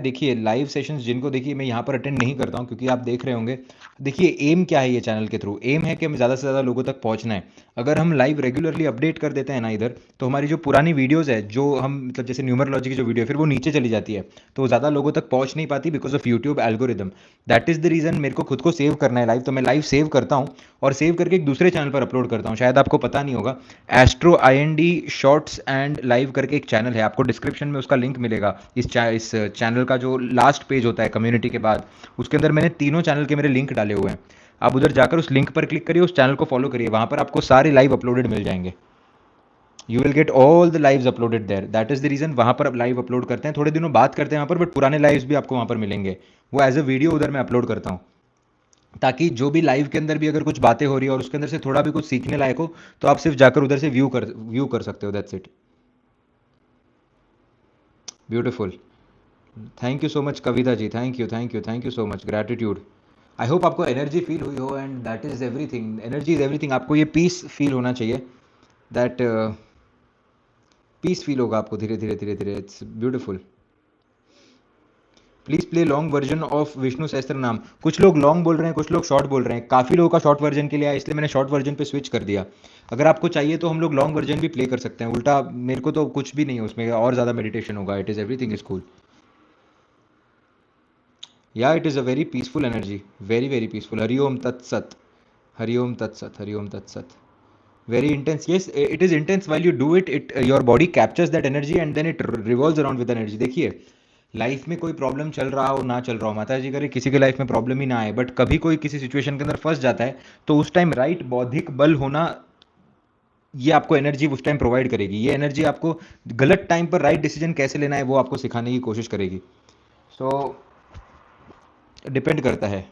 देखिए live sessions जिनको देखिए मैं यहाँ पर अटेंड नहीं करता हूँ क्योंकि आप देख रहे होंगे। देखिए एम क्या है ये चैनल के थ्रू, एम है कि हमें ज़्यादा से ज़्यादा लोगों तक पहुँचना है। अगर हम लाइव रेगुलरली अपडेट कर देते हैं ना इधर, तो हमारी जो पुरानी वीडियोज़ है जो हम मतलब जैसे न्यूमरोलॉजी की जो वीडियो है फिर वो नीचे चली जाती है, तो ज़्यादा लोगों तक पहुँच नहीं पाती because of YouTube algorithm. That is the reason मेरे को खुद को सेव करना है लाइव, तो मैं लाइव सेव करता हूँ और सेव करके एक दूसरे चैनल पर अपलोड करता हूँ। शायद आपको पता नहीं होगा, astro I N D shorts and live करके एक चैनल है, आपको डिस्क्रिप्शन में उसका लिंक मिलेगा। इस चैनल का जो लास्ट पेज होता है कम्युनिटी के बाद, उसके अंदर मैंने तीनों चैनल के मेरे लिंक डाले हुए हैं। आप उधर जाकर उस लिंक पर क्लिक करिए, उस चैनल को फॉलो करिए, वहाँ पर आपको सारे लाइव अपलोडेड मिल जाएंगे। You will get all the lives uploaded there. That is the reason वहाँ पर अब लाइव अपलोड करते हैं, थोड़े दिनों बाद करते हैं वहाँ पर, बट पुराने लाइव्स भी आपको वहाँ पर मिलेंगे। वो एज अ वीडियो उधर मैं अपलोड करता हूँ, ताकि जो भी लाइव के अंदर भी अगर कुछ बातें हो रही है और उसके अंदर से थोड़ा भी कुछ सीखने लायक हो, तो आप सिर्फ जाकर उधर से व्यू कर सकते हो। That's it. Beautiful. Thank you so much Kavita ji, thank you thank you thank you so much, gratitude. I hope आपको एनर्जी फील हुई हो, and that is everything, energy is everything. आपको ये पीस फील होना चाहिए, दैट पीस फील होगा आपको धीरे धीरे धीरे धीरे। It's beautiful. Please play long version of Vishnu सहस्त्र नाम। कुछ लोग लॉन्ग बोल रहे हैं, कुछ लोग शॉर्ट बोल रहे हैं, काफ़ी लोगों का शॉर्ट वर्जन के लिए आया, इसलिए मैंने शॉर्ट वर्जन पे स्विच कर दिया। अगर आपको चाहिए तो हम लोग लॉन्ग वर्जन भी प्ले कर सकते हैं, उल्टा मेरे को तो कुछ भी नहीं है उसमें, और ज़्यादा मेडिटेशन होगा। It is everything is cool. या it is a very peaceful energy, very very peaceful. हरिओम तत्सत, हरिओम तत्सत, हरिओम तत्सत। Very intense. Yes, it is intense. While you do it, your body captures that energy and then it revolves around with energy. देखिए life में कोई problem चल रहा हो ना चल रहा हो, माता जी करे किसी के लाइफ में प्रॉब्लम ही ना आए, बट कभी कोई किसी सिचुएशन के अंदर फंस जाता है, तो उस टाइम राइट बौद्धिक बल होना, ये आपको एनर्जी उस टाइम प्रोवाइड करेगी। ये एनर्जी आपको गलत टाइम पर राइट डिसीजन कैसे लेना है वो आपको सिखाने की कोशिश करेगी। सो डिपेंड करता है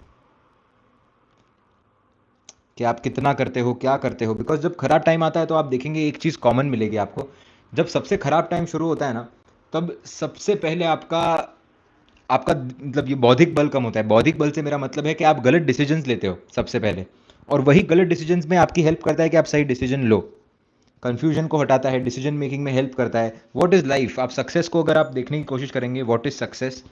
कि आप कितना करते हो, क्या करते हो। बिकॉज जब खराब टाइम आता है तो आप देखेंगे एक चीज़ कॉमन मिलेगी आपको। जब सबसे खराब टाइम शुरू होता है ना, तब सबसे पहले आपका आपका मतलब ये बौद्धिक बल कम होता है। बौद्धिक बल से मेरा मतलब है कि आप गलत डिसीजंस लेते हो सबसे पहले, और वही गलत डिसीजंस में आपकी हेल्प करता है कि आप सही डिसीजन लो। कन्फ्यूजन को हटाता है, डिसीजन मेकिंग में हेल्प करता है। What is life? आप सक्सेस को अगर आप देखने की कोशिश करेंगे, व्हाट इज़ सक्सेस,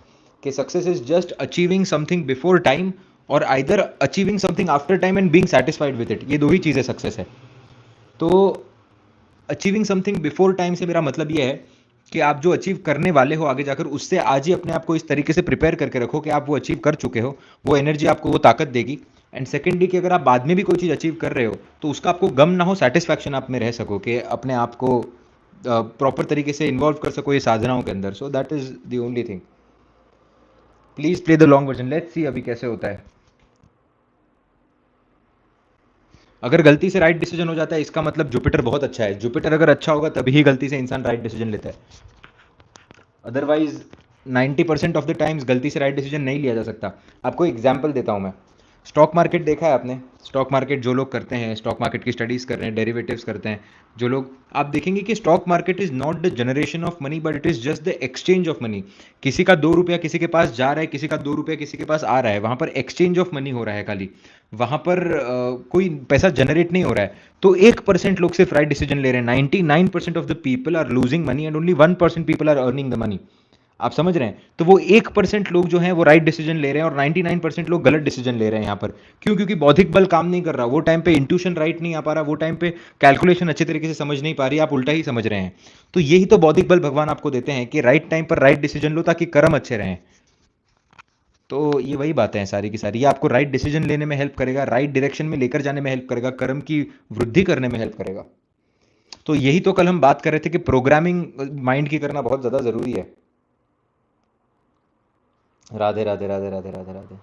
कि success is just achieving something before time और either achieving something after time and being satisfied with it. ये दो ही चीज़ें सक्सेस है। तो अचीविंग समथिंग बिफोर टाइम से मेरा मतलब ये है कि आप जो अचीव करने वाले हो आगे जाकर, उससे आज ही अपने आप को इस तरीके से प्रिपेयर करके रखो कि आप वो अचीव कर चुके हो। वो एनर्जी आपको वो ताकत देगी। एंड सेकेंडली कि अगर आप बाद में भी कोई चीज़ अचीव कर रहे हो, तो उसका आपको गम ना हो, सेटिस्फैक्शन आप में रह सको कि अपने आप को प्रॉपर तरीके से इन्वॉल्व कर सको ये साधनाओं के अंदर। सो that is the only thing. Please play the long version, let's see अभी कैसे होता है। अगर गलती से राइट डिसीजन हो जाता है, इसका मतलब जुपिटर बहुत अच्छा है। जुपिटर अगर अच्छा होगा तभी ही गलती से इंसान राइट डिसीजन लेता है, अदरवाइज 90% ऑफ द टाइम्स गलती से राइट डिसीजन नहीं लिया जा सकता। आपको एग्जाम्पल देता हूँ मैं। स्टॉक मार्केट देखा है आपने? स्टॉक मार्केट जो लोग करते हैं, स्टॉक मार्केट की स्टडीज़ कर रहे हैं, डेरिवेटिव्स करते हैं जो लोग, आप देखेंगे कि stock market is not the generation of money, but it is just the exchange of money. किसी का 2 रुपया किसी के पास जा रहा है, किसी का 2 रुपया किसी के पास आ रहा है, वहाँ पर एक्सचेंज ऑफ मनी हो रहा है खाली। वहाँ पर कोई पैसा जनरेट नहीं हो रहा है। तो 1% लोग सिर्फ राइट डिसीजन ले रहे हैं। 99% of the people are losing money and only 1% people are earning the money. आप समझ रहे हैं? तो वो 1% लोग जो हैं वो राइट डिसीजन ले रहे हैं और 99% लोग गलत डिसीजन ले रहे हैं यहाँ पर। क्यों? क्योंकि बौद्धिक बल काम नहीं कर रहा, वो टाइम पे इंट्यूशन राइट नहीं आ पा रहा, वो टाइम पे कैलकुलेशन अच्छे तरीके से समझ नहीं पा रही, आप उल्टा ही समझ रहे हैं। तो यही तो बौद्धिक बल भगवान आपको देते हैं कि राइट टाइम पर राइट डिसीजन लो ताकि कर्म अच्छे रहें। तो ये वही बातें हैं सारी की सारी। ये आपको राइट डिसीजन लेने में हेल्प करेगा, राइट डायरेक्शन में लेकर जाने में हेल्प करेगा, कर्म की वृद्धि करने में हेल्प करेगा। तो यही तो कल हम बात कर रहे थे कि प्रोग्रामिंग माइंड की करना बहुत ज़्यादा ज़रूरी है। Radhe Radhe Radhe Radhe Radhe Radhe.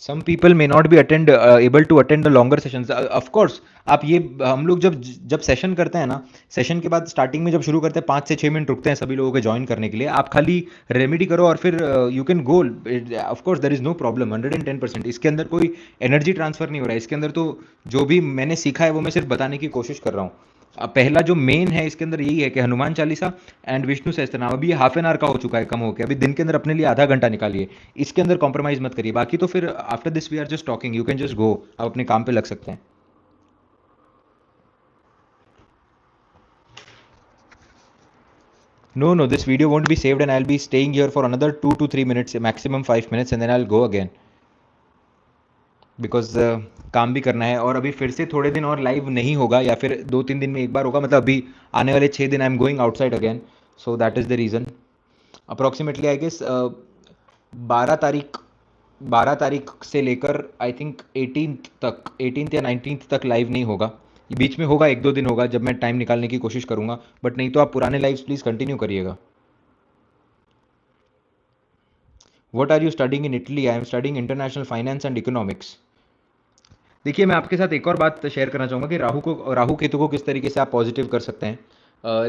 Some people may not be attend able to attend the longer sessions. Of course आप ये, हम लोग जब जब सेशन करते हैं ना, सेशन के बाद स्टार्टिंग में जब शुरू करते हैं 5 से 6 मिनट रुकते हैं सभी लोगों के ज्वाइन करने के लिए। आप खाली रेमेडी करो और फिर you can go. Of course there is no problem, 110%। इसके अंदर कोई एनर्जी ट्रांसफर नहीं हो रहा है। इसके अंदर तो जो भी मैंने सीखा है वो मैं सिर्फ बताने की कोशिश कर रहा हूँ। पहला जो मेन है इसके अंदर यही है कि हनुमान चालीसा एंड विष्णु सहस्त्रनाम। अभी ये हाफ एन आवर का हो चुका है, कम हो गया। अभी दिन के अंदर अपने लिए आधा घंटा निकालिए, इसके अंदर कॉम्प्रोमाइज़ मत करिए। बाकी तो फिर after this we are just talking, you can just go, आप अपने काम पे लग सकते हैं। No, no, this video won't be saved and I'll be staying here for another 2 to 3 minutes, maximum 5 minutes, and then I'll go again. Because काम भी करना है और अभी फिर से थोड़े दिन और लाइव नहीं होगा या फिर 2-3 दिन में एक बार होगा, मतलब अभी आने वाले 6 दिन I am going outside again, so that is the reason. Approximately I guess 12 तारीख से लेकर आई थिंक 18th या 19th तक लाइव नहीं होगा. बीच में होगा 1-2 दिन होगा जब मैं टाइम निकालने की कोशिश करूंगा, बट नहीं तो आप पुराने लाइव्स प्लीज़ कंटिन्यू करिएगा. What are you studying in Italy? I am studying international finance and economics. देखिए, मैं आपके साथ एक और बात शेयर करना चाहूँगा कि राहु केतु को किस तरीके से आप पॉजिटिव कर सकते हैं.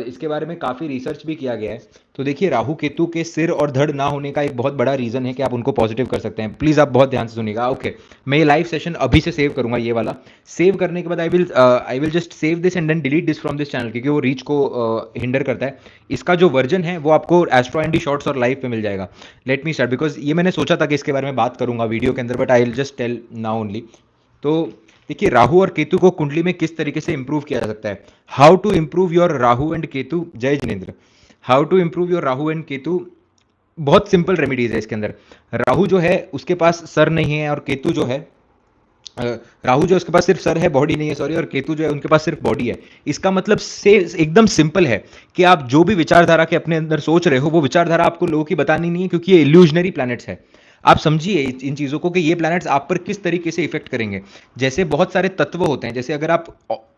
इसके बारे में काफ़ी रिसर्च भी किया गया है. तो देखिए, राहु केतु के सिर और धड़ ना होने का एक बहुत बड़ा रीज़न है कि आप उनको पॉजिटिव कर सकते हैं. प्लीज़ आप बहुत ध्यान से सुनिएगा. ओके, मैं ये लाइव सेशन अभी से सेव करूँगा, ये वाला सेव करने के बाद I will just save this and then delete this from this channel, क्योंकि वो रीच को हिंडर करता है. इसका जो वर्जन है वो आपको एस्ट्रो एंडी शॉर्ट्स और लाइव पे मिल जाएगा. लेट मी स्टार्ट, बिकॉज ये मैंने सोचा था कि इसके बारे में बात करूँगा वीडियो के अंदर, but I will just tell now only. तो देखिए, राहु और केतु को कुंडली में किस तरीके से इंप्रूव किया जा सकता है. How to improve your Rahu and Ketu. जय Jinendra. How to improve your Rahu and Ketu, बहुत सिंपल रेमेडीज है इसके अंदर. राहु जो है उसके पास सर नहीं है, और केतु जो है राहु जो उसके पास सिर्फ सर है, बॉडी नहीं है, सॉरी, और केतु जो है उनके पास सिर्फ बॉडी है. इसका मतलब से एकदम सिंपल है कि आप जो भी विचारधारा के अपने अंदर सोच रहे हो वो विचारधारा आपको लोगों की बतानी नहीं है, क्योंकि ये इल्यूजनरी प्लैनेट्स है. आप समझिए इन चीज़ों को कि ये प्लैनेट्स आप पर किस तरीके से इफेक्ट करेंगे. जैसे बहुत सारे तत्व होते हैं, जैसे अगर आप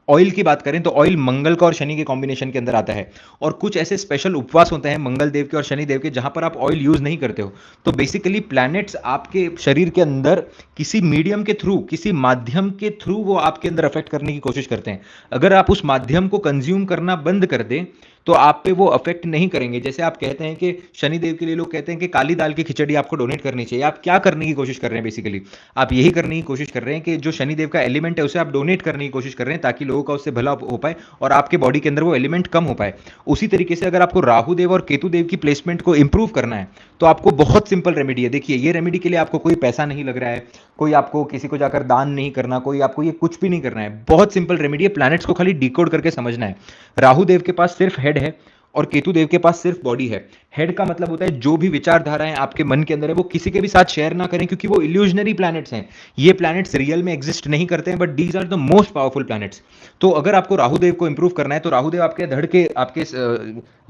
ऑयल की बात करें तो ऑयल मंगल का और शनि के कॉम्बिनेशन के अंदर आता है, और कुछ ऐसे स्पेशल उपवास होते हैं मंगल देव के और शनि देव के जहां पर आप ऑयल यूज नहीं करते हो. तो बेसिकली प्लैनेट्स आपके शरीर के अंदर किसी मीडियम के थ्रू, किसी माध्यम के थ्रू वो आपके अंदर अफेक्ट करने की कोशिश करते हैं. अगर आप उस माध्यम को कंज्यूम करना बंद कर दें तो आप पे वो अफेक्ट नहीं करेंगे. जैसे आप कहते हैं कि शनिदेव के लिए लोग कहते हैं कि काली दाल की खिचड़ी आपको डोनेट करनी चाहिए. आप क्या करने की कोशिश कर रहे हैं? बेसिकली आप यही करने की कोशिश कर रहे हैं कि जो शनिदेव का एलिमेंट है उसे आप डोनेट करने की कोशिश कर रहे हैं, ताकि लोगों का उससे भला हो पाए और आपके बॉडी के अंदर वो एलिमेंट कम हो पाए. उसी तरीके से अगर आपको राहु देव और केतु देव की प्लेसमेंट को इंप्रूव करना है तो आपको बहुत सिंपल रेमेडी है. देखिए, ये रेमेडी के लिए आपको कोई पैसा नहीं लग रहा है, कोई आपको किसी को जाकर दान नहीं करना, कोई आपको ये कुछ भी नहीं करना है. बहुत सिंपल रेमेडी है. प्लैनेट्स को खाली डिकोड करके समझना है. राहु देव के पास सिर्फ हेड है और केतु देव के पास सिर्फ बॉडी है. हेड का मतलब होता है जो भी विचारधाराएं आपके मन के अंदर है वो किसी के भी साथ शेयर ना करें, क्योंकि वो इल्यूजनरी प्लैनेट्स हैं. ये प्लैनेट्स रियल में एग्जिस्ट नहीं करते हैं, but these are the most powerful planets. तो अगर आपको राहुदेव को इंप्रूव करना है तो राहुदेव आपके धड़ के, आपके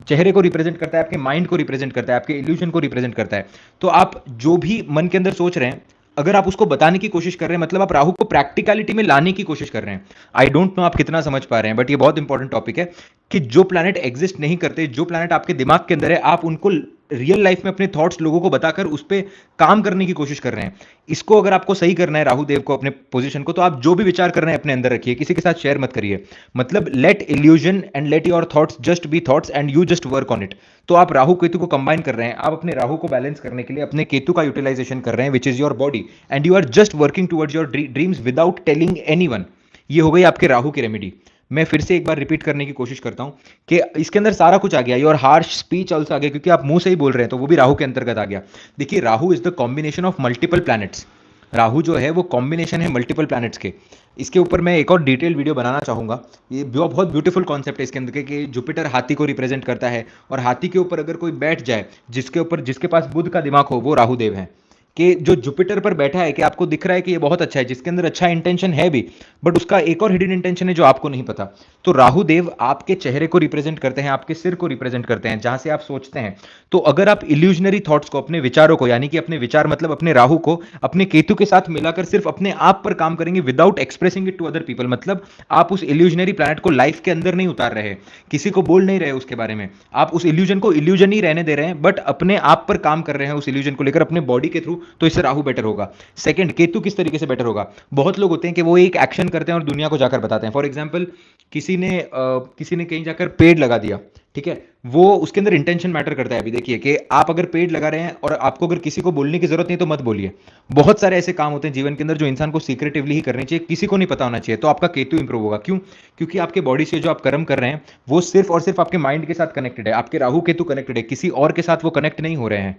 चेहरे को रिप्रेजेंट करता है, आपके माइंड को रिप्रेजेंट करता है, आपके इल्यूजन को रिप्रेजेंट करता है. तो आप जो भी मन के अंदर सोच रहे हैं, अगर आप उसको बताने की कोशिश कर रहे हैं, मतलब आप राहु को प्रैक्टिकलिटी में लाने की कोशिश कर रहे हैं. आई डोंट नो आप कितना समझ पा रहे हैं, बट ये बहुत इंपॉर्टेंट टॉपिक है कि जो प्लैनेट एग्जिस्ट नहीं करते, जो प्लैनेट आपके दिमाग के अंदर है, आप उनको रियल लाइफ में अपने थॉट्स लोगों को बताकर उस पर काम करने की कोशिश कर रहे हैं. इसको अगर आपको सही करना है राहु देव को, अपने पोजीशन को, तो आप जो भी विचार कर रहे हैं अपने अंदर रखिए, किसी के साथ शेयर मत करिए. मतलब let illusion and let your thoughts just be thoughts and you just work on it. तो आप राहु केतु को कंबाइन कर रहे हैं, आप अपने राहु को बैलेंस करने के लिए अपने केतु का यूटिलाइजेशन कर रहे हैं, which is your body, and you are just working towards your dreams without telling anyone. ये हो गई आपके राहु की रेमेडी. मैं फिर से एक बार रिपीट करने की कोशिश करता हूं कि इसके अंदर सारा कुछ आ गया. योर हार्श स्पीच ऑल्सो आ गया, क्योंकि आप मुंह से ही बोल रहे हैं, तो वो भी राहु के अंतर्गत आ गया. देखिए, Rahu is the combination of multiple planets. Rahu जो है वो कॉम्बिनेशन है मल्टीपल प्लैनेट्स के. इसके ऊपर मैं एक और डिटेल वीडियो बनाना चाहूंगा. ये बहुत ब्यूटीफुल कॉन्सेप्ट है इसके अंदर कि जुपिटर हाथी को रिप्रेजेंट करता है, और हाथी के ऊपर अगर कोई बैठ जाए, जिसके पास बुध का दिमाग हो, वो राहुदेव है. कि जो जुपिटर पर बैठा है, कि आपको दिख रहा है कि ये बहुत अच्छा है, जिसके अंदर अच्छा इंटेंशन है भी, बट उसका एक और हिडन इंटेंशन है जो आपको नहीं पता. तो राहु देव आपके चेहरे को रिप्रेजेंट करते हैं, आपके सिर को रिप्रेजेंट करते हैं, जहां से आप सोचते हैं. तो अगर आप इल्यूजनरी थॉट्स को, अपने विचारों को, यानी कि अपने विचार मतलब अपने राहु को अपने केतु के साथ मिलाकर सिर्फ अपने आप पर काम करेंगे without expressing it to other people, मतलब आप उस इल्यूजनरी प्लैनेट को लाइफ के अंदर नहीं उतार रहे, किसी को बोल नहीं रहे उसके बारे में, आप उस इल्यूजन को इल्यूजन ही रहने दे रहे हैं, बट अपने आप पर काम कर रहे हैं उस इल्यूजन को लेकर अपने बॉडी के थ्रू. तो इससे राहु बेटर होगा. सेकंड, केतु किस तरीके से बेटर होगा? बहुत लोग होते हैं कि वो एक एक्शन करते हैं और दुनिया को जाकर बताते हैं. फॉर एग्जांपल, किसी ने कहीं जाकर पेड़ लगा दिया, ठीक है, वो उसके अंदर इंटेंशन मैटर करता है. अभी देखिए कि आप अगर पेड़ लगा रहे हैं और आपको अगर किसी को बोलने की जरूरत नहीं तो मत बोलिए. बहुत सारे ऐसे काम होते हैं जीवन के अंदर जो इंसान को सीक्रेटिवली ही करने चाहिए, किसी को नहीं पता होना चाहिए. तो आपका केतु इंप्रूव होगा. क्यों? क्योंकि आपके बॉडी से जो आप कर्म कर रहे हैं वो सिर्फ और सिर्फ आपके माइंड के साथ कनेक्टेड है. आपके राहु केतु कनेक्टेड है, किसी और के साथ वो कनेक्ट नहीं हो रहे हैं.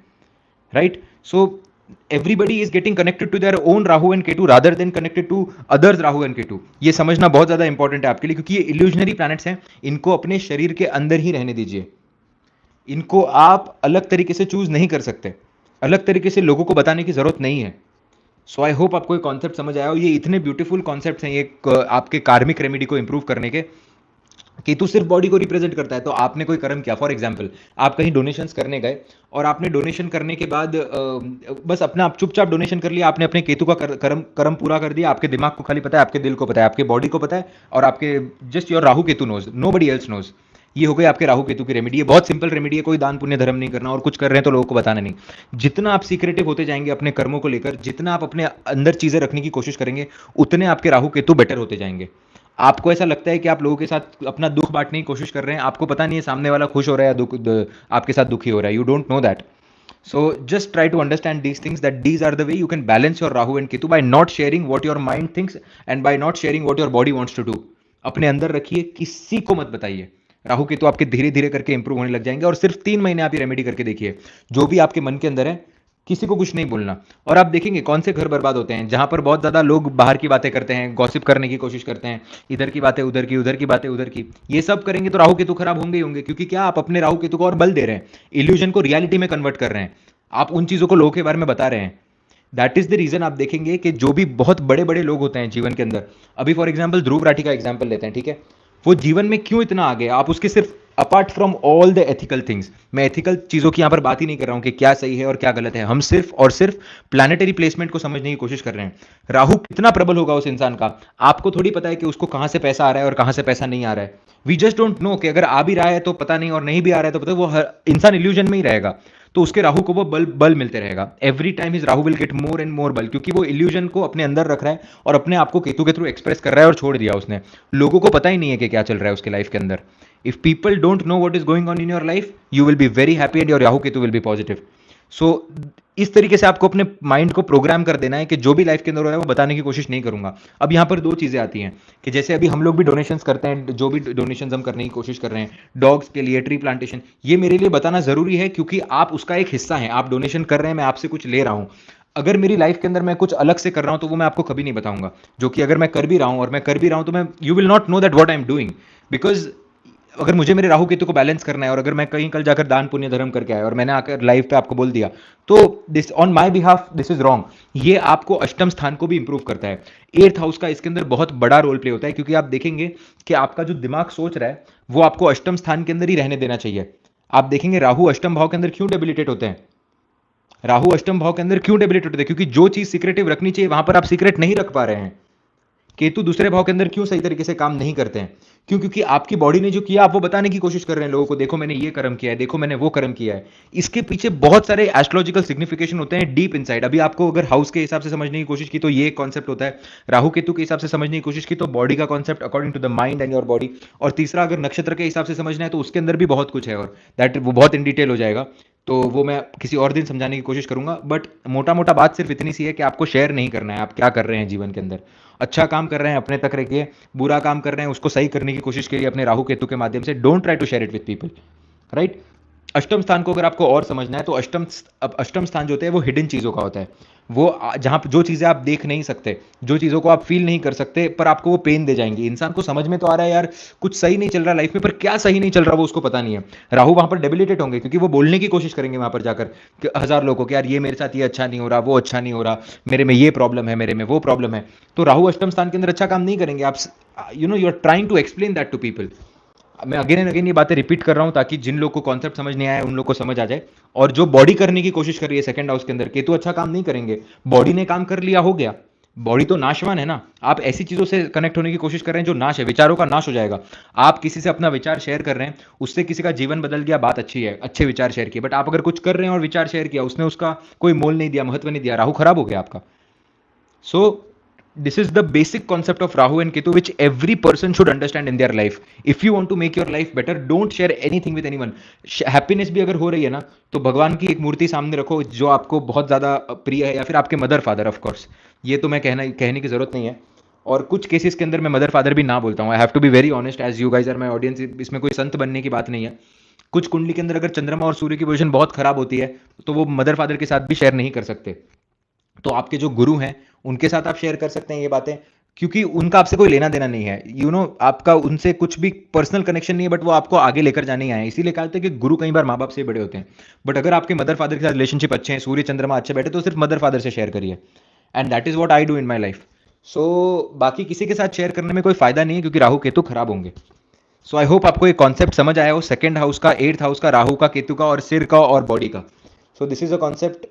Right? So everybody is getting connected to their own Rahu and Ketu rather than connected to others Rahu and Ketu. ये समझना बहुत ज्यादा इंपॉर्टेंट है आपके लिए, क्योंकि ये इल्यूजनरी प्लैनेट्स हैं, इनको अपने शरीर के अंदर ही रहने दीजिए. इनको आप अलग तरीके से चूज नहीं कर सकते, अलग तरीके से लोगों को बताने की जरूरत नहीं है। सो आई होप आपको ये कॉन्सेप्ट समझ आया हो। ये इतने ब्यूटीफुल कॉन्सेप्ट हैं ये आपके कार्मिक रेमेडी को इंप्रूव करने के। केतु सिर्फ बॉडी को रिप्रेजेंट करता है, तो आपने कोई कर्म किया, फॉर एग्जाम्पल आप कहीं डोनेशंस करने गए और आपने डोनेशन करने के बाद बस अपना आप चुपचाप डोनेशन कर लिया, आपने अपने केतु का कर्म कर्म पूरा कर दिया। आपके दिमाग को खाली पता है, आपके दिल को पता है, आपके बॉडी को पता है, और आपके just your Rahu Ketu knows, nobody else knows. ये हो गई आपके राहु केतु की रेमेडी। ये बहुत सिंपल रेमेडी है, कोई दान पुण्य धर्म नहीं करना, और कुछ कर रहे हैं तो लोगों को बताना नहीं। जितना आप सीक्रेटिव होते जाएंगे अपने कर्मों को लेकर, जितना आप अपने अंदर चीजें रखने की कोशिश करेंगे, उतने आपके राहु केतु बेटर होते जाएंगे। आपको ऐसा लगता है कि आप लोगों के साथ अपना दुख बांटने की कोशिश कर रहे हैं, आपको पता नहीं है सामने वाला खुश हो रहा है या आपके साथ दुखी हो रहा है, you don't know that. So just try to understand these things, that these are the way you can balance your Rahu and Ketu, by not sharing what your mind thinks and by not sharing what your body wants to do. अपने अंदर रखिए, किसी को मत बताइए। राहु केतु आपके धीरे धीरे करके इंप्रूव होने लग जाएंगे, और सिर्फ 3 महीने आप ये रेमेडी करके देखिए। जो भी आपके मन के अंदर है, किसी को कुछ नहीं बोलना, और आप देखेंगे कौन से घर बर्बाद होते हैं जहां पर बहुत ज्यादा लोग बाहर की बातें करते हैं, गॉसिप करने की कोशिश करते हैं, इधर की बातें उधर की, उधर की बातें उधर की। ये सब करेंगे तो राहु केतु खराब होंगे ही होंगे, क्योंकि क्या आप अपने राहु केतु को और बल दे रहे हैं, इल्यूजन को रियलिटी में कन्वर्ट कर रहे हैं, आप उन चीजों को लोगों के बारे में बता रहे हैं। दैट इज द रीजन आप देखेंगे कि जो भी बहुत बड़े बड़े लोग होते हैं जीवन के अंदर, अभी फॉर एग्जाम्पल ध्रुव राठी का एग्जाम्पल लेते हैं, ठीक है, वो जीवन में क्यों इतना आगे, आप उसके सिर्फ apart from all the ethical things, मैं एथिकल चीजों की यहां पर बात ही नहीं कर रहा हूं कि क्या सही है और क्या गलत है, हम सिर्फ और सिर्फ प्लानिटरी प्लेसमेंट को समझने की कोशिश कर रहे हैं। राहु कितना प्रबल होगा उस इंसान का, आपको थोड़ी पता है कि उसको कहां से पैसा आ रहा है और कहां से पैसा नहीं आ रहा है। वी जस्ट डोंट नो कि अगर आ भी रहा है तो पता नहीं, और नहीं भी आ रहा है तो पता, वो हर इंसान इल्यूजन में ही रहेगा, तो उसके राहु को वो बल बल मिलते रहेगा। Every time his Rahu will get more and more बल, क्योंकि वो इल्यूजन को अपने अंदर रख रहा है और अपने आप को केतु के थ्रू एक्सप्रेस कर रहा है, और छोड़ दिया उसने। लोगों को पता ही नहीं है कि क्या चल रहा है उसके लाइफ के अंदर। If people don't know what is going on in your life, you will be very happy and your Rahu Ketu will be positive. So इस तरीके से आपको अपने माइंड को प्रोग्राम कर देना है कि जो भी लाइफ के अंदर हो रहा है वो बताने की कोशिश नहीं करूंगा। अब यहाँ पर दो चीजें आती हैं कि जैसे अभी हम लोग भी डोनेशंस करते हैं, जो भी डोनेशंस हम करने की कोशिश कर रहे हैं डॉग्स के लिए, ट्री प्लांटेशन, ये मेरे लिए बताना जरूरी है, क्योंकि आप उसका एक हिस्सा हैं, आप डोनेशन कर रहे हैं, मैं आपसे कुछ ले रहा हूं। अगर मेरी लाइफ के अंदर मैं कुछ अलग से कर रहा हूं तो वो मैं आपको कभी नहीं बताऊंगा, जो कि अगर मैं कर भी रहा हूं, और मैं कर भी रहा हूं, तो मैं, you will not know that what I am doing, because अगर मुझे मेरे राहु केतु को बैलेंस करना है, और अगर मैं कहीं कल जाकर दान पुण्य धर्म करके आया और मैंने आकर लाइव पे आपको बोल दिया, तो this on my behalf this is wrong. ये आपको अष्टम स्थान को भी इंप्रूव करता है। 8th हाउस का इसके अंदर बहुत बड़ा रोल प्ले होता है, क्योंकि आप देखेंगे कि आपका जो दिमाग सोच रहा है वो आपको अष्टम स्थान के अंदर ही रहने देना चाहिए। आप देखेंगे राहु अष्टम भाव के अंदर क्यों डेबिलिटेट होते हैं, राहु अष्टम भाव के अंदर क्यों डेबिलिटेट होते हैं, क्योंकि जो चीज सीक्रेटिव रखनी चाहिए वहां पर आप सीक्रेट नहीं रख पा रहे हैं। केतु दूसरे भाव के अंदर क्यों सही तरीके से काम नहीं करते हैं, क्यों, क्योंकि आपकी बॉडी ने जो किया आप वो बताने की कोशिश कर रहे हैं लोगों को, देखो मैंने ये कर्म किया है, देखो मैंने वो कर्म किया है। इसके पीछे बहुत सारे एस्ट्रोलॉजिकल सिग्निफिकेशन होते हैं डीप इनसाइड। अभी आपको अगर हाउस के हिसाब से समझने की कोशिश की तो ये कॉन्सेप्ट होता है, राहु केतु के हिसाब से समझने की कोशिश की तो बॉडी का concept according to the mind and your body, और तीसरा अगर नक्षत्र के हिसाब से समझना है तो उसके अंदर भी बहुत कुछ है, और दैट वो बहुत इन डिटेल हो जाएगा, तो वो मैं किसी और दिन समझाने की कोशिश करूंगा। बट मोटा मोटा बात सिर्फ इतनी सी है कि आपको शेयर नहीं करना है आप क्या कर रहे हैं जीवन के अंदर। अच्छा काम कर रहे हैं अपने तक रखिए, बुरा काम कर रहे हैं उसको सही करने की कोशिश करिए अपने राहु केतु के माध्यम से। Don't try to share it with people, right. अष्टम स्थान को अगर आपको और समझना है तो अष्टम स्थान जो होता है वो हिडन चीजों का होता है, वो जहां जो चीजें आप देख नहीं सकते, जो चीजों को आप फील नहीं कर सकते, पर आपको वो पेन दे जाएंगी। इंसान को समझ में तो आ रहा है यार कुछ सही नहीं चल रहा लाइफ में, पर क्या सही नहीं चल रहा वो उसको पता नहीं है। राहु वहां पर डेबिलिटेट होंगे, क्योंकि वो बोलने की कोशिश करेंगे वहां पर जाकर कि 1000 लोगों को, यार ये मेरे साथ ये अच्छा नहीं हो रहा, वो अच्छा नहीं हो रहा, मेरे में ये प्रॉब्लम है, मेरे में वो प्रॉब्लम है। तो राहु अष्टम स्थान के अंदर अच्छा काम नहीं करेंगे। आप you are trying to explain that to people. मैं अगेन एंड अगेन ये बातें रिपीट कर रहा हूं ताकि जिन लोग को कॉन्सेप्ट समझ नहीं आया उन लोग को समझ आ जाए। और जो बॉडी करने की कोशिश कर रही है सेकंड हाउस के अंदर, केतु अच्छा काम नहीं करेंगे। बॉडी ने काम कर लिया, हो गया, बॉडी तो नाशवान है ना। आप ऐसी चीजों से कनेक्ट होने की कोशिश कर रहे हैं जो नाश है, विचारों का नाश हो जाएगा। आप किसी से अपना विचार शेयर कर रहे हैं, उससे किसी का जीवन बदल गया, बात अच्छी है, अच्छे विचार शेयर किए। बट आप अगर कुछ कर रहे हैं और विचार शेयर किया, उसने उसका कोई मोल नहीं दिया, महत्व नहीं दिया, राहु खराब हो गया आपका। सो this is the basic concept of Rahu and Ketu which every person should understand in their life. If you want to make your life better, don't share anything with anyone. Happiness भी अगर हो रही है ना तो भगवान की एक मूर्ति सामने रखो जो आपको बहुत ज़्यादा प्रिय है, या फिर आपके मदर फादर, ऑफ कोर्स ये तो मैं कहने की ज़रूरत नहीं है। और कुछ केसेस के अंदर मैं मदर फादर भी ना बोलता हूँ। I have to be very honest as you guys are my audience. इसमें कोई संत बनने की बात नहीं है। कुछ कुंडली के अंदर अगर चंद्रमा और सूर्य की पोजीशन बहुत खराब होती है तो वो मदर फादर के साथ भी शेयर नहीं कर सकते। तो आपके जो गुरु हैं उनके साथ आप शेयर कर सकते हैं ये बातें। क्योंकि उनका आपसे कोई लेना देना नहीं है, आपका उनसे कुछ भी पर्सनल कनेक्शन नहीं है, बट वो आपको आगे लेकर जाने ही आए हैं। इसीलिए कहते हैं कि गुरु कई बार माँ बाप से ही बड़े होते हैं। बट अगर आपके मदर फादर के साथ रिलेशनशिप अच्छे हैं, सूर्य चंद्रमा अच्छे बैठे, तो सिर्फ मदर फादर से शेयर करिए। And that is what I do in my life. So बाकी किसी के साथ शेयर करने में कोई फायदा नहीं है, क्योंकि राहु केतु खराब होंगे। सो आई होप आपको एक कॉन्सेप्ट समझ आया हो, सेकंड हाउस का, एट्थ हाउस का, राहु का, केतु का, और सिर का और बॉडी का। So this is a concept,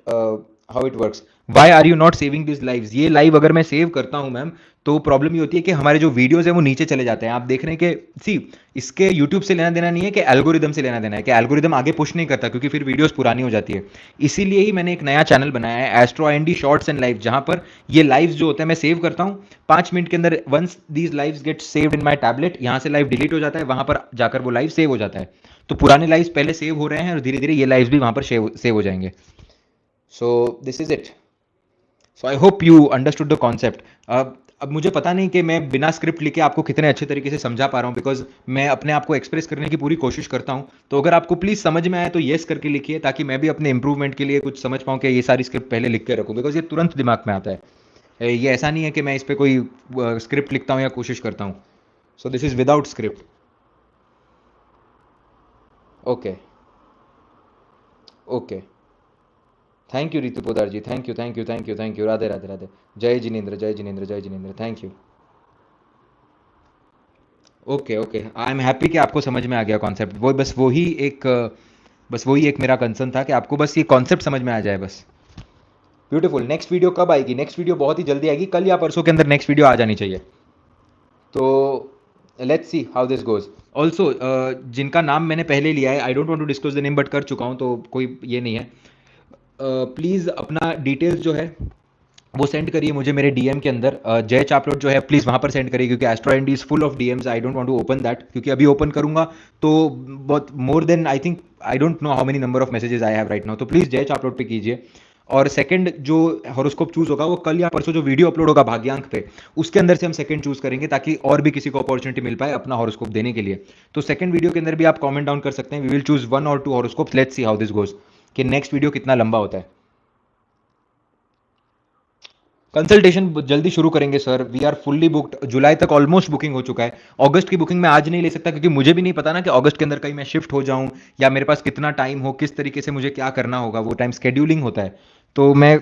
how it works. Why are you not saving this lives? ये लाइव अगर मैं सेव करता हूं मैम, तो प्रॉब्लम ये होती है कि हमारे जो वीडियोस है वो नीचे चले जाते हैं। आप देख रहे हैं कि सी, इसके यूट्यूब से लेना देना नहीं है, कि एल्गोरिदम से लेना देना है, कि एल्गोरिदम आगे पुश नहीं करता, क्योंकि फिर वीडियोस पुरानी हो जाती है। इसीलिए ही मैंने एक नया चैनल बनाया है, astro IND shorts and live, जहां पर ये लाइव्स जो होते हैं मैं सेव करता हूं 5 मिनट के अंदर। Once these lives get saved in my tablet, यहां से लाइव डिलीट हो जाता है, वहां पर जाकर वो लाइव सेव हो जाता है। तो पुराने लाइव्स पहले सेव हो रहे हैं, और धीरे धीरे ये लाइव्स भी वहां पर सेव हो जाएंगे। सो this is it. So I hope you understood the concept. अब मुझे पता नहीं कि मैं बिना स्क्रिप्ट लिखे आपको कितने अच्छे तरीके से समझा पा रहा हूँ, बिकॉज मैं अपने आप को एक्सप्रेस करने की पूरी कोशिश करता हूँ। तो अगर आपको प्लीज़ समझ में आए तो येस करके लिखिए, ताकि मैं भी अपने इंप्रूवमेंट के लिए कुछ समझ पाऊँ कि ये सारी स्क्रिप्ट पहले लिख के रखूँ, बिकॉज ये तुरंत दिमाग में आता है। ये ऐसा नहीं है कि मैं इस पर कोई स्क्रिप्ट लिखता हूँ या कोशिश करता हूँ। So this is without script. Okay, okay. Thank you Ritu Poddar ji, thank you, thank you, thank you, thank you. Radhe Radhe Radhe. जय जिनेन्द्र, जय जिनेन्द्र, जय Jinendra, thank you. Okay, okay, I am happy कि आपको समझ में आ गया कॉन्सेप्ट। वो बस वही एक मेरा कंसर्न था, कि आपको बस ये कॉन्सेप्ट समझ में आ जाए बस। ब्यूटीफुल। नेक्स्ट वीडियो कब आएगी? नेक्स्ट वीडियो बहुत ही जल्दी आएगी, कल या परसों के अंदर नेक्स्ट वीडियो आ जानी चाहिए। तो let's see how this goes. Also जिनका नाम मैंने पहले लिया है, I don't want to disclose the name, but कर चुका हूँ तो कोई ये नहीं है। प्लीज़ अपना डिटेल्स जो है वो सेंड करिए मुझे मेरे डीएम के अंदर। जय चापलोट जो है प्लीज़ वहाँ पर सेंड करिए, क्योंकि astro IND is full of DMs। I don't want to open that, क्योंकि अभी ओपन करूंगा तो बहुत more than, I think, I don't know how many number of messages I have right now. तो प्लीज़ जय चापलोट पे कीजिए। और सेकंड जो हॉरोस्कोप चूज होगा, वो कल या परसों जो वीडियो अपलोड होगा भाग्यांक पे, उसके अंदर से हम सेकंड चूज करेंगे, ताकि और भी किसी को अपॉर्चुनिटी मिल पाए अपना हॉरोस्कोप देने के लिए। तो सेकंड वीडियो के अंदर भी आप कमेंट डाउन कर सकते हैं। We will choose 1 or 2 horoscope. Let's see how this goes, कि नेक्स्ट वीडियो कितना लंबा होता है। कंसल्टेशन जल्दी शुरू करेंगे sir, we are fully booked. जुलाई तक ऑलमोस्ट बुकिंग हो चुका है। अगस्त की बुकिंग मैं आज नहीं ले सकता, क्योंकि मुझे भी नहीं पता ना कि अगस्त के अंदर कहीं मैं शिफ्ट हो जाऊं, या मेरे पास कितना टाइम हो, किस तरीके से मुझे क्या करना होगा, वो टाइम स्केड्यूलिंग होता है। तो मैं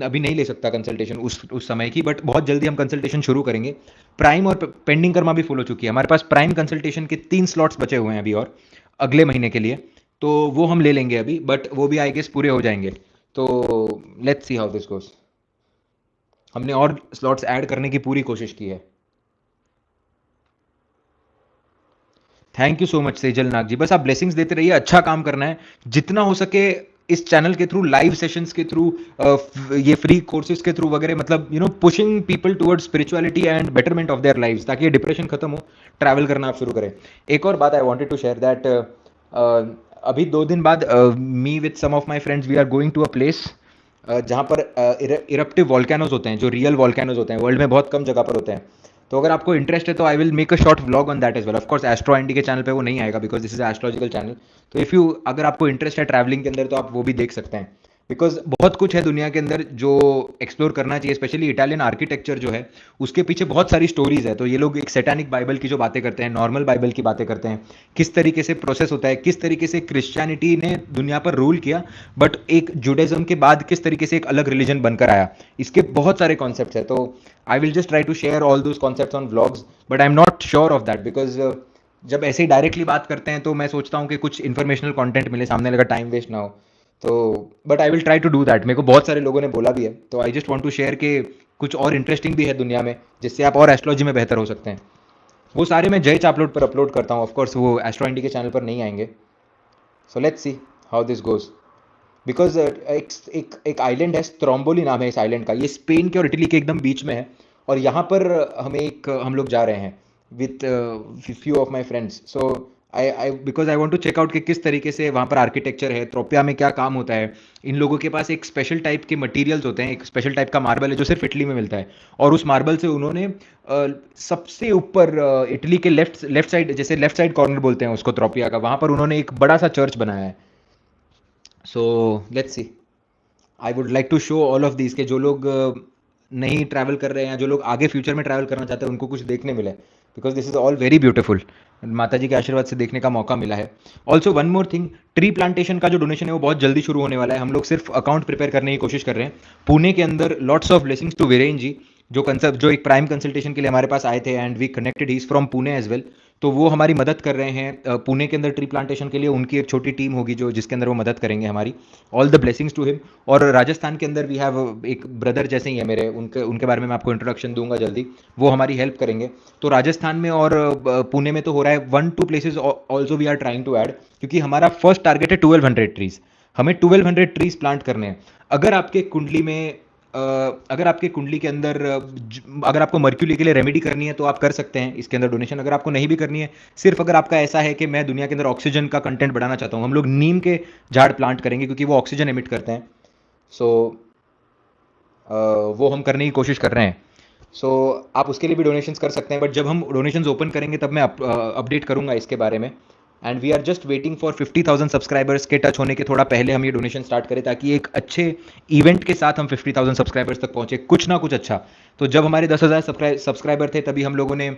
अभी नहीं ले सकता कंसल्टेशन उस समय की, बट बहुत जल्दी हम कंसल्टेशन शुरू करेंगे। प्राइम और पेंडिंग कर्मा भी फुल हो चुकी है। हमारे पास प्राइम कंसल्टेशन के 3 स्लॉट्स बचे हुए हैं अभी, और अगले महीने के लिए। तो वो हम ले लेंगे अभी, बट वो भी आई गेस पूरे हो जाएंगे। तो let's see how this goes. हमने और स्लॉट्स ऐड करने की पूरी कोशिश की है। Thank you so much Sejal Nag ji. बस आप ब्लेसिंग्स देते रहिए, अच्छा काम करना है जितना हो सके। इस चैनल के थ्रू, लाइव सेशंस के थ्रू, ये फ्री कोर्सेज के थ्रू वगैरह, मतलब pushing people towards spirituality and betterment of their lives, ताकि ये डिप्रेशन खत्म हो, ट्रैवल करना आप शुरू करें। एक और बात I wanted to share that अभी 2 दिन बाद me with some of my friends we are going to a place जहाँ पर इरप्टिव वॉल्केनोज होते हैं, जो रियल वॉल्केनोज होते हैं, वर्ल्ड में बहुत कम जगह पर होते हैं। तो अगर आपको इंटरेस्ट है तो I will make a short vlog on that as well. Of course astro IND के चैनल पे वो नहीं आएगा, because this is astrological channel. तो अगर आपको इंटरेस्ट है ट्रैवलिंग के अंदर, तो आप वो भी देख सकते हैं, बिकॉज बहुत कुछ है दुनिया के अंदर जो एक्सप्लोर करना चाहिए। स्पेशली इटालियन आर्किटेक्चर जो है, उसके पीछे बहुत सारी स्टोरीज है। तो ये लोग एक सैटानिक बाइबल की जो बातें करते हैं, नॉर्मल बाइबल की बातें करते हैं, किस तरीके से प्रोसेस होता है, किस तरीके से क्रिश्चियनिटी ने दुनिया पर रूल किया, बट एक जुडाइज्म के बाद किस तरीके से एक अलग रिलीजन बनकर आया, इसके बहुत सारे कॉन्सेप्ट्स है। तो I will just try to share all those concepts on vlogs, but I am not sure of that, because जब ऐसे ही डायरेक्टली बात करते हैं तो मैं सोचता हूँ कि कुछ इन्फॉर्मेशनल कंटेंट मिले, सामने लगा टाइम वेस्ट ना हो। तो but I will try to do that. मेरे को बहुत सारे लोगों ने बोला भी है, तो I just want to share कि कुछ और इंटरेस्टिंग भी है दुनिया में, जिससे आप और एस्ट्रोलॉजी में बेहतर हो सकते हैं। वो सारे मैं जय चापलोट पर अपलोड करता हूँ। ऑफकोर्स वो एस्ट्रो IND के चैनल पर नहीं आएंगे। सो let's see how this goes. Because एक आइलैंड है, स्ट्रोम्बोली नाम है इस आइलैंड का। ये स्पेन के और इटली के एकदम बीच में है, और यहाँ पर हम लोग जा रहे हैं with few of my friends. So I because I want to check out कि किस तरीके से वहाँ पर आर्किटेक्चर है, त्रोपिया में क्या काम होता है। इन लोगों के पास एक स्पेशल टाइप के मटेरियल्स होते हैं, एक स्पेशल टाइप का मार्बल है जो सिर्फ इटली में मिलता है, और उस मार्बल से उन्होंने सबसे ऊपर इटली के लेफ्ट साइड, जैसे लेफ्ट साइड कॉर्नर बोलते हैं उसको त्रोपिया का, वहाँ पर उन्होंने एक बड़ा सा चर्च बनाया है। So let's see, I would like to show all of this, के जो लोग नहीं ट्रैवल कर रहे हैं या जो लोग आगे फ्यूचर में ट्रैवल करना चाहते हैं उनको कुछ देखने मिले, because this is all very beautiful. माता जी के आशीर्वाद से देखने का मौका मिला है। Also one more thing, tree plantation का जो डोनेशन है वो बहुत जल्दी शुरू होने वाला है। हम लोग सिर्फ अकाउंट प्रिपेयर करने की कोशिश कर रहे हैं। पुणे के अंदर lots of blessings to Viren ji, जो एक प्राइम कंसल्टेशन के लिए हमारे पास आए थे and we connected, he is from Pune as well. तो वो हमारी मदद कर रहे हैं पुणे के अंदर ट्री प्लांटेशन के लिए। उनकी एक छोटी टीम होगी जो जिसके अंदर वो मदद करेंगे हमारी। All the blessings to him. और राजस्थान के अंदर वी हैव एक ब्रदर जैसे ही है मेरे, उनके उनके बारे में मैं आपको इंट्रोडक्शन दूंगा जल्दी, वो हमारी हेल्प करेंगे। तो राजस्थान में और पुणे में तो हो रहा है। 1-2 places also we are trying to add, क्योंकि हमारा फर्स्ट टारगेट है 1200 ट्रीज। हमें 1200 ट्रीज प्लांट करने हैं। अगर आपके कुंडली में अगर आपके कुंडली के अंदर अगर आपको मर्क्यूरी के लिए रेमेडी करनी है तो आप कर सकते हैं इसके अंदर डोनेशन। अगर आपको नहीं भी करनी है, सिर्फ अगर आपका ऐसा है कि मैं दुनिया के अंदर ऑक्सीजन का कंटेंट बढ़ाना चाहता हूँ, हम लोग नीम के झाड़ प्लांट करेंगे क्योंकि वो ऑक्सीजन एमिट करते हैं। सो वो हम करने की कोशिश कर रहे हैं। सो आप उसके लिए भी डोनेशंस कर सकते हैं, बट जब हम डोनेशंस ओपन करेंगे तब मैं अपडेट करूंगा इसके बारे में। And we are just waiting for 50,000 subscribers के टच होने के थोड़ा पहले हम ये डोनेशन स्टार्ट करें, ताकि एक अच्छे इवेंट के साथ हम 50,000 सब्सक्राइबर्स तक पहुंचे, कुछ ना कुछ अच्छा। तो जब हमारे 10,000 सब्सक्राइबर थे तभी हम लोगों ने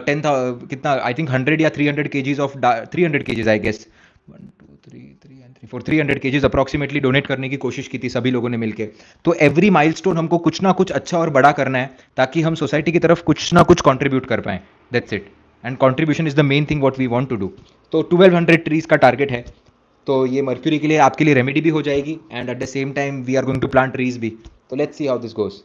10 कितना आई थिंक 100 या 300 KGs of 300 KGs I guess 1 2 3 3 and 3 4 300 KGs approximately donate करने की कोशिश की थी सभी लोगों ने मिलकर। तो एवरी माइलस्टोन हमको कुछ ना कुछ अच्छा और बड़ा करना है, ताकि हम सोसाइटी की तरफ कुछ ना कुछ कंट्रीब्यूट कर पाएं। That's it. And contribution is the main thing what we want to do. तो 1200 ट्रीज का टारगेट है। तो ये मर्क्यूरी के लिए आपके लिए रेमेडी भी हो जाएगी and at the same time we are going to plant trees भी। तो let's see how this goes.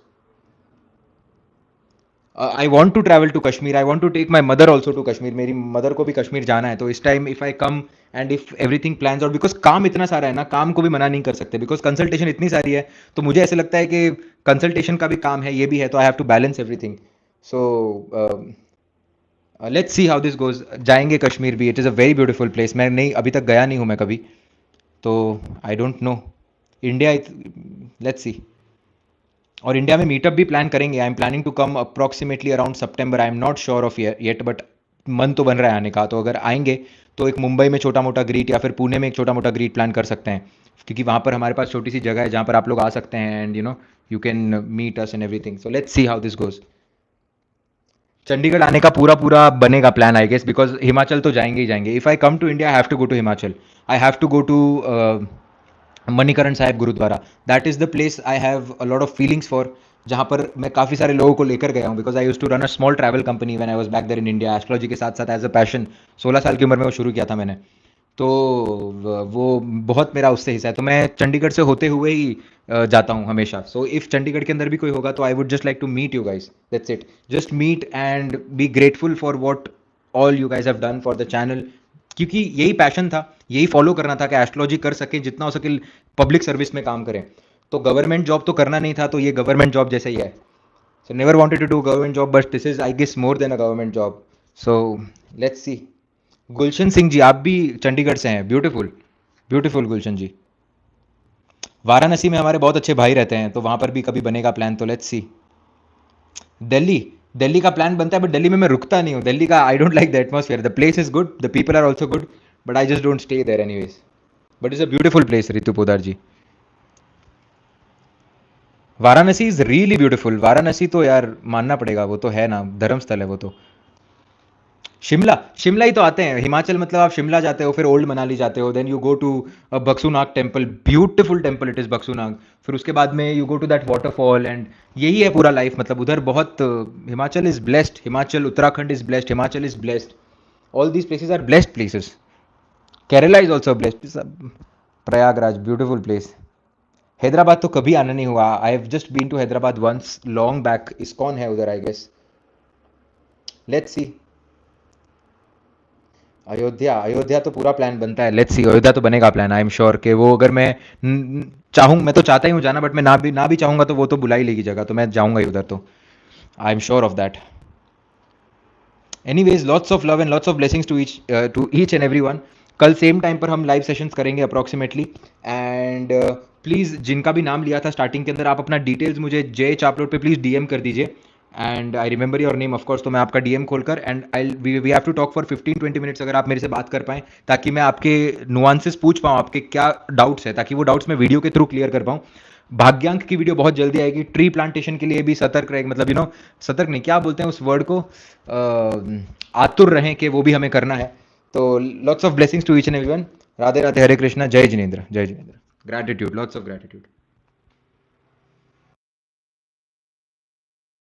I want to travel to Kashmir. I want to take my mother also to Kashmir. मेरी मदर को भी कश्मीर जाना है। तो इस time if I come and if everything plans out, because काम इतना सारा है ना, काम को भी मना नहीं कर सकते, बिकॉज कंसल्टेशन इतनी सारी है। तो मुझे ऐसे लगता है कि कंसल्टेशन का भी काम है, ये भी है, तो I have to balance everything. So let's see how this goes. जाएंगे कश्मीर भी। It is a very beautiful place. मैं नहीं, अभी तक गया नहीं हूँ मैं कभी, तो I don't know. India, let's see. और इंडिया में मीटअप भी प्लान करेंगे। I am planning to come approximately around September. I am not sure of yet, but मन तो बन रहा है आने का। तो अगर आएंगे तो एक मुंबई में छोटा मोटा ग्रीट या फिर पुणे में एक छोटा मोटा ग्रीट प्लान कर सकते हैं, क्योंकि वहाँ पर हमारे पास छोटी सी जगह है जहाँ पर आप लोग आ सकते हैं and you can meet us and everything. So let's see how this goes. Chandigarh आने का पूरा पूरा बनेगा plan I guess, because Himachal तो जाएंगे ही जाएंगे। If I come to India I have to go to Himachal. I have to go to Manikaran Sahib Gurudwara. That is the place I have a lot of feelings for, जहाँ पर मैं काफ़ी सारे लोगों को लेकर गया हूँ, because I use to run a small travel company when I was back there in India. Astrology के साथ साथ एज अ पैशन 16 साल की उम्र में वो शुरू किया था मैंने। तो वो बहुत मेरा उससे हिस्सा है। तो मैं चंडीगढ़ से होते हुए ही जाता हूँ हमेशा। सो इफ़ चंडीगढ़ के अंदर भी कोई होगा तो I would just like to meet you guys. That's it. Just meet and be grateful for what all you guys have done for the channel, क्योंकि यही पैशन था, यही फॉलो करना था कि एस्ट्रोलॉजी कर सके, जितना हो सके पब्लिक सर्विस में काम करें। तो गवर्नमेंट जॉब तो करना नहीं था, तो ये गवर्नमेंट जॉब जैसे ही है। So never wanted to do government job, but this is I guess more than a government job. So let's see. Gulshan Singh ji, आप भी चंडीगढ़ से हैं। Beautiful beautiful Gulshan ji. वाराणसी में हमारे बहुत अच्छे भाई रहते हैं, तो वहाँ पर भी कभी बनेगा प्लान। तो लेट्स सी। दिल्ली, दिल्ली का प्लान बनता है, बट दिल्ली में मैं रुकता नहीं हूँ। दिल्ली का I don't like the atmosphere. The place is good, the people are also good, but I just don't stay there anyways. But it's a beautiful place Ritu Poddar ji. Varanasi is really beautiful. Varanasi तो यार मानना पड़ेगा, वो तो है ना, धर्म स्थल है वो तो। शिमला, शिमला ही तो आते हैं हिमाचल। मतलब आप शिमला जाते हो, फिर ओल्ड मनाली जाते हो, then you go to Bhagsunag temple. Beautiful temple it is Bhagsunag. फिर उसके बाद में you go to that waterfall and यही है पूरा लाइफ। मतलब उधर बहुत Himachal is blessed. Himachal, Uttarakhand is blessed, Himachal is blessed. All these places are blessed places. Kerala is also blessed. Prayagraj, beautiful place. Hyderabad तो कभी आना नहीं हुआ। I have just been to Hyderabad once long back. ISKCON है उधर I guess. Let's see. Ayodhya, Ayodhya तो पूरा प्लान बनता है। Let's see. अयोध्या तो बनेगा प्लान। आई एम श्योर कि वो अगर मैं चाहूँ, मैं तो चाहता ही हूँ जाना, बट मैं ना भी चाहूँगा तो वो तो बुला ही लेगी जगह, तो मैं जाऊँगा ही उधर। तो I am sure of that. Anyways, lots of love and lots of blessings to each and every one. कल सेम टाइम पर हम लाइव सेशंस करेंगे अप्रॉक्सीमेटली। एंड प्लीज़ जिनका भी नाम लिया था स्टार्टिंग के अंदर, आप अपना डिटेल्स मुझे जे चापलोड पे प्लीज़ डीएम कर दीजिए। And I remember your name of course. तो मैं आपका डीएम खोलकर and I we have to talk for 15-20 minutes, अगर आप मेरे से बात कर पाएँ, ताकि मैं आपके नुआंसेस पूछ पाऊँ, आपके क्या डाउट्स है, ताकि वो डाउट्स मैं वीडियो के थ्रू क्लियर कर पाऊँ। भाग्यांक की वीडियो बहुत जल्दी आएगी। ट्री प्लांटेशन के लिए भी सतर्क रहे, मतलब सतर्क नहीं, क्या बोलते हैं उस वर्ड को, आतुर रहें कि वो भी हमें करना है। तो lots of blessings to each and everyone. Radhe Radhe, Hare Krishna, जय जिनेंद्र, जय Jinendra. Gratitude, lots of gratitude.